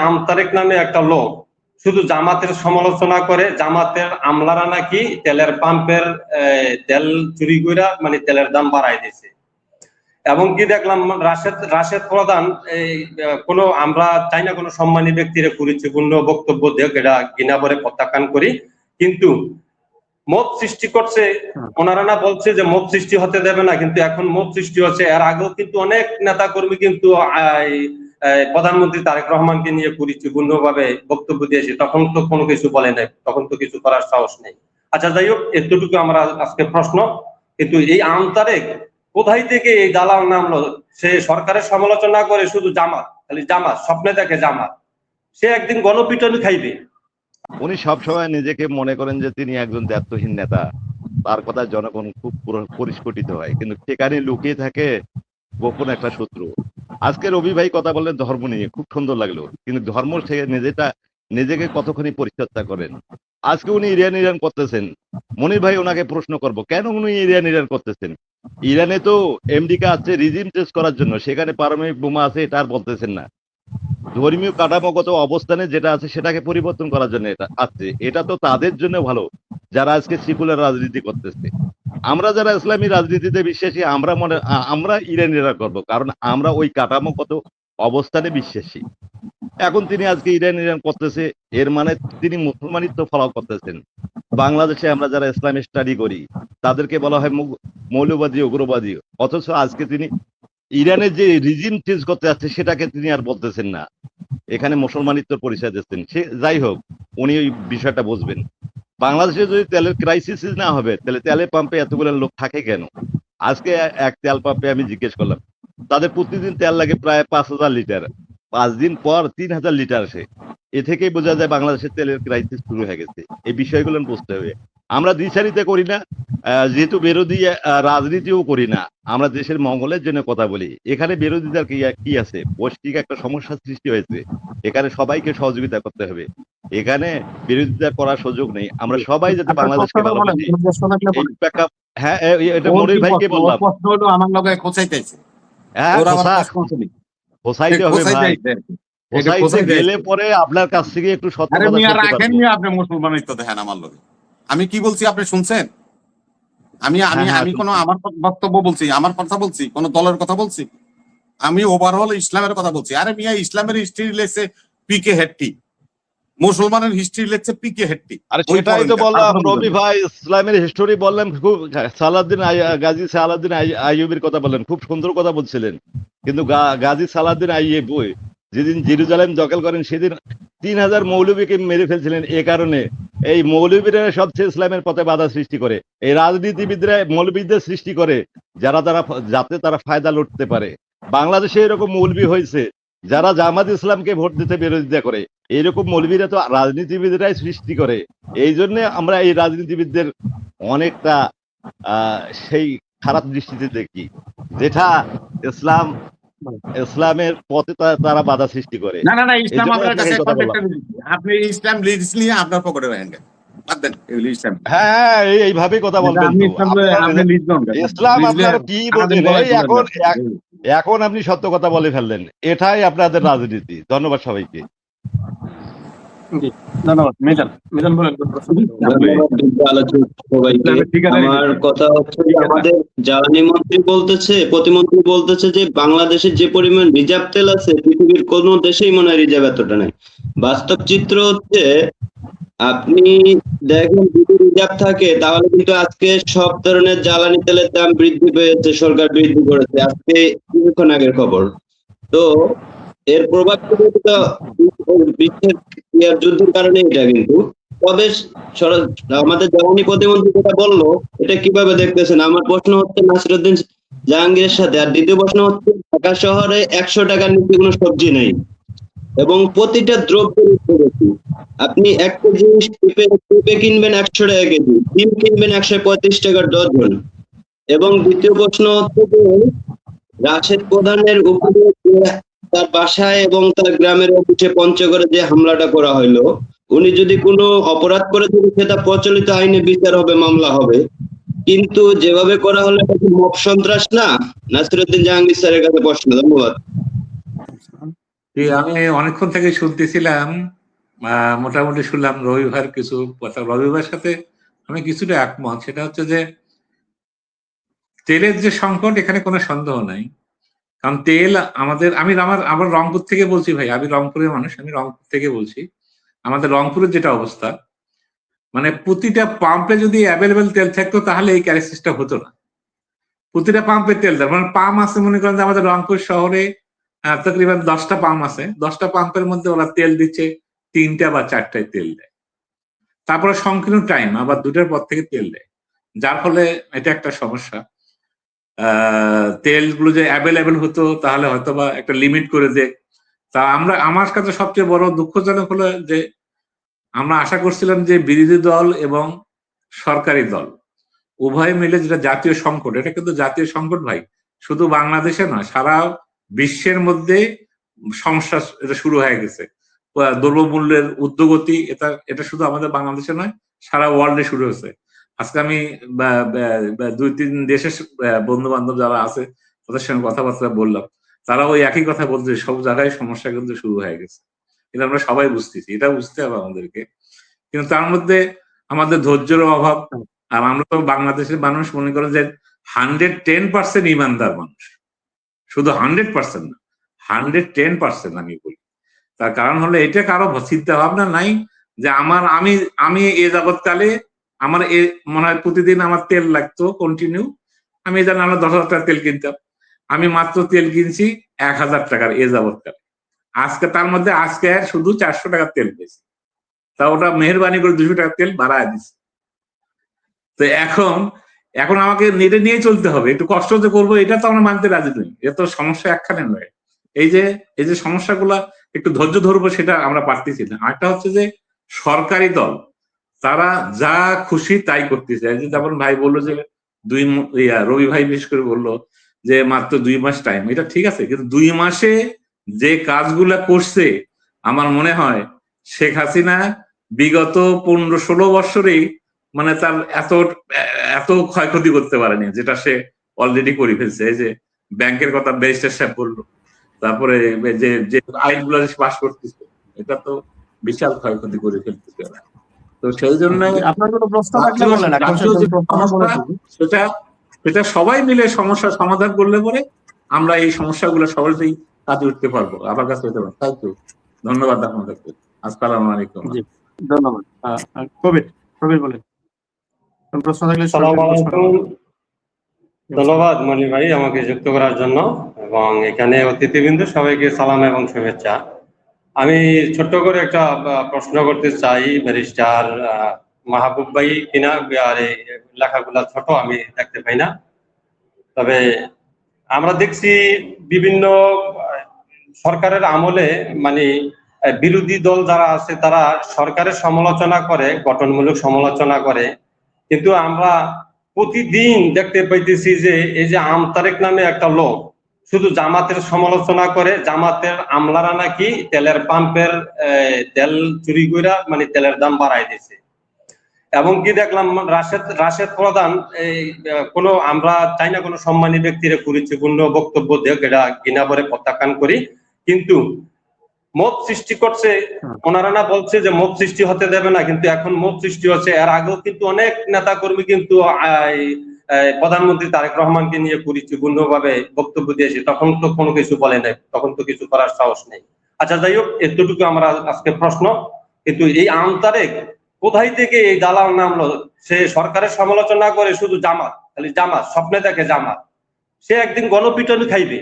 আমতারেক নামে একটা লোক শুধু জামাতের সমালোচনা করে, জামাতের আমলারা নাকি তেলের পাম্পের তেল চুরি কইরা মানে তেলের দাম বাড়াই দিয়েছে। এবং কি দেখলাম রাশেদ প্রধান এই কোনো আমরা চাই না কোনো সম্মানী ব্যক্তির কুরুচিপূর্ণ বক্তব্য দেখ, এটা ঘৃণা করে প্রত্যাখ্যান করি, কিন্তু মত সৃষ্টি করছে ওনারা না বলছে যে মত সৃষ্টি হতে দেবে না, কিন্তু এখন মত সৃষ্টি হচ্ছে। এর আগেও কিন্তু অনেক নেতা কর্মী কিন্তু প্রধানমন্ত্রী তারেক রহমানকে নিয়ে কুরুচিপূর্ণ ভাবে বক্তব্য দিয়েছে, তখন তো কোনো কিছু বলে নাই, তখন তো কিছু করার সাহস নেই। আচ্ছা যাই হোক, এতটুকু আমরা আজকে প্রশ্ন। কিন্তু এই আমতারেক কোথায় থেকে এই দালাল নামলো? সে সরকারের সমালোচনা করে শুধু জামাত, খালি জামাত স্বপ্নে দেখে জামাত, সে একদিন গণপিটুনি খাইবে। উনি সবসময় নিজেকে মনে করেন যে তিনি একজন দায়িত্বহীন নেতা, তার কথা জনগণ খুব পরিস্ফুটিত হয়, কিন্তু সেখানে লুকিয়ে থাকে গোপন একটা শত্রু। আজকে রবি ভাই কথা বললেন ধর্ম নিয়ে, খুব সুন্দর লাগলো, কিন্তু ধর্ম থেকে নিজেকে কতখানি পরিচর্যা করেন। আজকে উনি ইরান করতেছেন, মনির ভাই ওনাকে প্রশ্ন করব, কেন উনি ইরান করতেছেন? ইরানে তো আমেরিকা আছে রিজিম চেঞ্জ করার জন্য, সেখানে পারমাণবিক বোমা আছে, এটা আর বলতেছেন না। ধর্মীয় কাঠামোগত অবস্থানে যেটা আছে সেটাকে পরিবর্তন করার জন্য এটা আছে। এটা তো তাদের জন্য ভালো যারা আজকে সেকুলার রাজনীতি করতেছে। আমরা যারা ইসলামী রাজনীতিতে বিশ্বাসী, আমরা ইরানিরা করবো, কারণ আমরা ওই কাঠামোগত অবস্থানে বিশ্বাসী। এখন তিনি আজকে ইরান করতেছে, এর মানে তিনি মুসলমানিত্ব ফলো করতেছেন। বাংলাদেশে আমরা যারা ইসলামী স্টাডি করি তাদেরকে বলা হয় মৌলবাদী, উগ্রবাদী, অথচ আজকে তিনি ইরানের যে রিজিম চেঞ্জ করতে যাচ্ছে সেটাকে তিনি আর বলতেছেন না, এখানে মুসলমানিত্বের পরিচয় দিচ্ছেন। সে যাই হোক, উনি ওই বিষয়টা বুঝবেন। বাংলাদেশে যদি তেলের ক্রাইসিস না হবে, তাহলে তেলের পাম্পে এতগুলো লোক থাকে কেন? আজকে এক তেল পাম্পে আমি জিজ্ঞেস করলাম, তাদের প্রতিদিন তেল লাগে প্রায় 5,000 লিটার, 5 দিন পর 3,000 লিটার আসে। এ থেকেই বোঝা যায় বাংলাদেশের তেলের ক্রাইসিস শুরু হয়ে গেছে। এই বিষয়গুলো বুঝতে হবে। আমরা দ্বিচারিতা করি না, যেহেতু বিরোধী রাজনীতিও করি না, আমরা দেশের মঙ্গলের জন্য কথা বলি। এখানে বিরোধিতার কি আছে? বৈশ্বিক একটা সমস্যা সৃষ্টি হয়েছে, এখানে সবাইকে সহযোগিতা করতে হবে, এখানে বিরোধিতা করার সুযোগ নেই। আমরা সবাই যাতে বাংলাদেশকে ভালোবাসি। হ্যাঁ, এটা মনির ভাইকে বললাম। আমার লগে খোঁচাইতেছে, হ্যাঁ, খোঁচাইতে হবে ভাই। খোঁচাইতে গেলে পরে আপনার কাছ থেকে একটু সত্য কথা রাখেন। আপনি মুসলমানিত্ব দেখেন আমার লগে। আমি কি বলছি আপনি শুনছেন? আমি কোন আমার বক্তব্য বলছি, আমার কথা বলছি, কোন দলের কথা বলছি? আমি ওভারঅল ইসলামের কথা বলছি। আরে মিয়া, ইসলামের হিস্ট্রি লেখছে পিকে হেট্টি, মুসলমানের হিস্ট্রি লেখছে পিকে হেট্টি। আরে সেটাই তো বললাম রবি ভাই, ইসলামের হিস্টোরি বললাম, খুব গাজী সালাউদ্দিন আইয়ুবের কথা বললেন, খুব সুন্দর কথা বলছিলেন। কিন্তু গাজী সালাউদ্দিন আইয়ুব যেদিন জেরুজালেম দখল করেন সেদিন 3,000 মৌলবীকে মেরে ফেলছিলেন। এ কারণে এই মৌলবীরা সবচেয়ে ইসলামের পথে বাধা সৃষ্টি করে, এই রাজনীতিবিদরা মৌলবীদের সৃষ্টি করে যাতে তারা ফায়দা লুটতে পারে। বাংলাদেশে এরকম মৌলবী হয়েছে যারা জামাত ইসলামকে ভোট দিতে বিরোধিতা করে। এইরকম মৌলবীরা তো রাজনীতিবিদরাই সৃষ্টি করে। এই জন্য আমরা এই রাজনীতিবিদদের অনেকটা সেই খারাপ দৃষ্টিতে দেখি, যেটা ইসলামের পথে তারা বাধা সৃষ্টি করে। না না না, ইসলাম আপনার কাছে আপনি ইসলাম লিডস নিয়ে আপনার পকেটে রাখেন। হ্যাঁ, এইভাবেই কথা বলবেন। ইসলাম আপনারা কি বলছেন? এখন আপনি সত্য কথা বলে ফেললেন, এটাই আপনাদের রাজনীতি। ধন্যবাদ সবাইকে। আমার কথা হচ্ছে যে আমাদের জ্বালানি মন্ত্রী বলতেছে, প্রতিমন্ত্রী বলতেছে যে বাংলাদেশে যে পরিমাণ রিজার্ভ তেল আছে পৃথিবীর কোন দেশেই মনে হয় রিজার্ভ এতটা নেই। বাস্তব চিত্র হচ্ছে আপনি দেখেন যদি রিজার্ভ থাকে তাহলে কিন্তু আজকে সব ধরনের জ্বালানি তেলের দাম বৃদ্ধি পেয়েছে, সরকার বৃদ্ধি করেছে, আজকে কিছুক্ষণ আগের খবর। তো এর প্রভাব বিশ্বের যুদ্ধের কারণে এটা, কিন্তু তবে আমাদের জ্বালানি প্রতিমন্ত্রী যেটা বললো এটা কিভাবে দেখতেছেন? আমার প্রশ্ন হচ্ছে নাসিরউদ্দিন জাহাঙ্গীরের সাথে। আর দ্বিতীয় প্রশ্ন হচ্ছে ঢাকা শহরে 100 টাকার নিচে কোনো সবজি নেই এবং প্রতিটা দ্রব্যের বেশি। আপনি 1 কেজি পেঁপে কিনবেন 100 টাকা কেজি, ডিম কিনবেন 135 টাকার ডজন। এবং দ্বিতীয় প্রশ্ন হচ্ছে যে রাশেদ প্রধানের উপরে তার বাসায় এবং তার গ্রামের অফিসে পঞ্চগড়ে যে হামলাটা করা হইলো, উনি যদি কোনো অপরাধ করে থাকে সেটা প্রচলিত আইনে বিচার হবে, মামলা হবে, কিন্তু যেভাবে করা হলো এটা মব সন্ত্রাস না? নাসিরউদ্দিন জাহাঙ্গীর স্যারের কাছে প্রশ্ন। ধন্যবাদ। আমি অনেকক্ষণ থেকে শুনতেছিলাম, মোটামুটি শুনলাম রবি ভাইয়ের কিছু কথা। রবি ভাইয়ের সাথে আমি কিছুটা একমত। সেটা হচ্ছে যে তেলের যে সংকট, এখানে কোনো সন্দেহ নাই। কারণ তেল আমাদের, আমার রংপুর থেকে বলছি ভাই, আমি রংপুরের মানুষ, আমি রংপুর থেকে বলছি। আমাদের রংপুরের যেটা অবস্থা, মানে প্রতিটা পাম্পে যদি অ্যাভেলেবেল তেল থাকতো তাহলে এই ক্রাইসিসটা হতো না। প্রতিটা পাম্পে তেল দেয়, মানে পাম্প আছে, মনে করেন যে আমাদের রংপুর শহরে তকরিবান 10টা পাম্প আছে, 10টা পাম্পের মধ্যে ওরা তেল দিচ্ছে 3টা বা 4টায় তেল দেয়। তারপরে সংকীর্ণ টাইম আবার 2টার পর থেকে তেল দেয়, যার ফলে এটা একটা সমস্যা। তেলগুলো যে অ্যাভেলেবেল হতো তাহলে হয়তো বা একটা লিমিট করে দেয়। তা আমার কাছে সবচেয়ে বড় দুঃখজনক হলো যে আমরা আশা করছিলাম যে বিরোধী দল এবং সরকারি দল উভয় মিলে যেটা জাতীয় সংকট, এটা কিন্তু জাতীয় সংকট ভাই, শুধু বাংলাদেশে নয়, সারা বিশ্বের মধ্যে সমস্যা এটা শুরু হয়ে গেছে। দ্রব্যমূল্যের ঊর্ধ্বগতি, এটা শুধু আমাদের বাংলাদেশে নয়, সারা ওয়ার্ল্ডে শুরু হয়েছে। আজকে আমি 2-3 দেশের বন্ধু বান্ধব যারা আছে তাদের সঙ্গে কথাবার্তা বললাম, তারা ওই একই কথা বলছে, সব জায়গায় সমস্যা কিন্তু শুরু হয়ে গেছে। এটা আমরা সবাই বুঝতেছি, এটা বুঝতে হবে আমাদেরকে। কিন্তু তার মধ্যে আমাদের ধৈর্যের অভাব। আর আমরা তো বাংলাদেশের মানুষ, মনে করেন যে 110% ইমানদার মানুষ, শুধু 100% না, 110% আমি বলি। তার কারণ হলো এটা, কারো চিন্তা ভাবনা নাই যে আমি এ যাবৎকালে আমার মনে হয় প্রতিদিন আমার তেল লাগতো কন্টিনিউ, আমি জানি আমরা 10,000 টাকার তেল কিনতাম, আমি মাত্র তেল কিনছি 1,000 টাকার এ যাবৎকালে। আজকে তার মধ্যে আজকে শুধু 400 টাকার তেল পেয়েছি, তা ওটা মেহরবানি করে 200 টাকার তেল বাড়ায় দিচ্ছে। তো এখন আমাকে নেটে নিয়ে চলতে হবে, একটু কষ্ট যে করবো এটা তো আমরা মানতে রাজি নই। এ তো সমস্যা একখানে নয়, এই যে সমস্যাগুলা একটু ধৈর্য ধরবো সেটা আমরা পারতেছি না। আরেকটা হচ্ছে যে সরকারি দল তারা যা খুশি তাই করতেছে। যেমন ভাই বললো যে রবি ভাই বিশেষ করে বললো যে মাত্র 2 মাস টাইম, এটা ঠিক আছে, কিন্তু 2 মাসে যে কাজগুলা করছে আমার মনে হয় শেখ হাসিনা বিগত 15-16 বছরেই মানে তার এত ক্ষয়ক্ষতি করতে পারেনি, যেটা সে অলরেডি করে ফেলছে। এই যে ব্যাংকের কথা ব্যারিস্টার সাহেব বললো, তারপরে যে আইনগুলো পাস করতেছে, এটা তো বিশাল ক্ষয়ক্ষতি করে ফেলতেছে। তো সেই জন্য আপনার কোনো প্রশ্ন থাকলে বলেন, সেটা সবাই মিলে সমস্যার সমাধান করলে পরে আমরা এই সমস্যাগুলো সহজেই কাজে উঠতে পারবো। আমার কাছে হতে পারে। থ্যাংক ইউ, ধন্যবাদ আপনাদেরকে। আসসালামু আলাইকুম। ধন্যবাদ। কবির বলেন, প্রশ্ন থাকলে। ধন্যবাদ মনি ভাই আমাকে যুক্ত করার জন্য, এবং এখানে অতিথিবৃন্দ সবাইকে সালাম এবং শুভেচ্ছা। আমি ছোট্ট করে একটা প্রশ্ন করতে চাই, ব্যারিস্টার মাহবুব ভাই কিনা, আর এই লেখাগুলা ছোট আমি দেখতে পাই না। তবে আমরা দেখছি বিভিন্ন সরকারের আমলে মানে বিরোধী দল যারা আছে তারা সরকারের সমালোচনা করে, গঠনমূলক সমালোচনা করে, কিন্তু আমরা প্রতিদিন দেখতে পাইতেছি যে এই যে আমতারেক নামে একটা লোক শুধু জামাতের সমালোচনা করে, জামাতের আমলারা নাকি তেলের পাম্পের তেল চুরি করে মানে তেলের দাম বাড়াই দিছে। এবং কি দেখলাম রাশেদ প্রধান এই কোনো, আমরা চাই না কোনো সম্মানী ব্যক্তির কুরুচিপূর্ণ বক্তব্য দেখ, এটা ঘৃণা করে প্রত্যাখ্যান করি, কিন্তু মত সৃষ্টি করছে। ওনারা না বলছে যে মত সৃষ্টি হতে দেবে না, কিন্তু এখন মত সৃষ্টি হচ্ছে। এর আগেও কিন্তু অনেক নেতা কর্মী কিন্তু প্রধানমন্ত্রী তারেক রহমানকে নিয়ে কুরুচিপূর্ণ ভাবে বক্তব্য দিয়েছে, তখন তো কোনো কিছু বলে নাই, তখন তো কিছু করার সাহস নেই। আচ্ছা যাই হোক, এতটুকু আমরা আজকে প্রশ্ন। কিন্তু এই আমতারেক কোথায় থেকে এই দালাল নামলো? সে সরকারের সমালোচনা করে শুধু জামাত, খালি জামাত স্বপ্নে দেখে জামাত। সে একদিন গণপিটুনি খাইবে,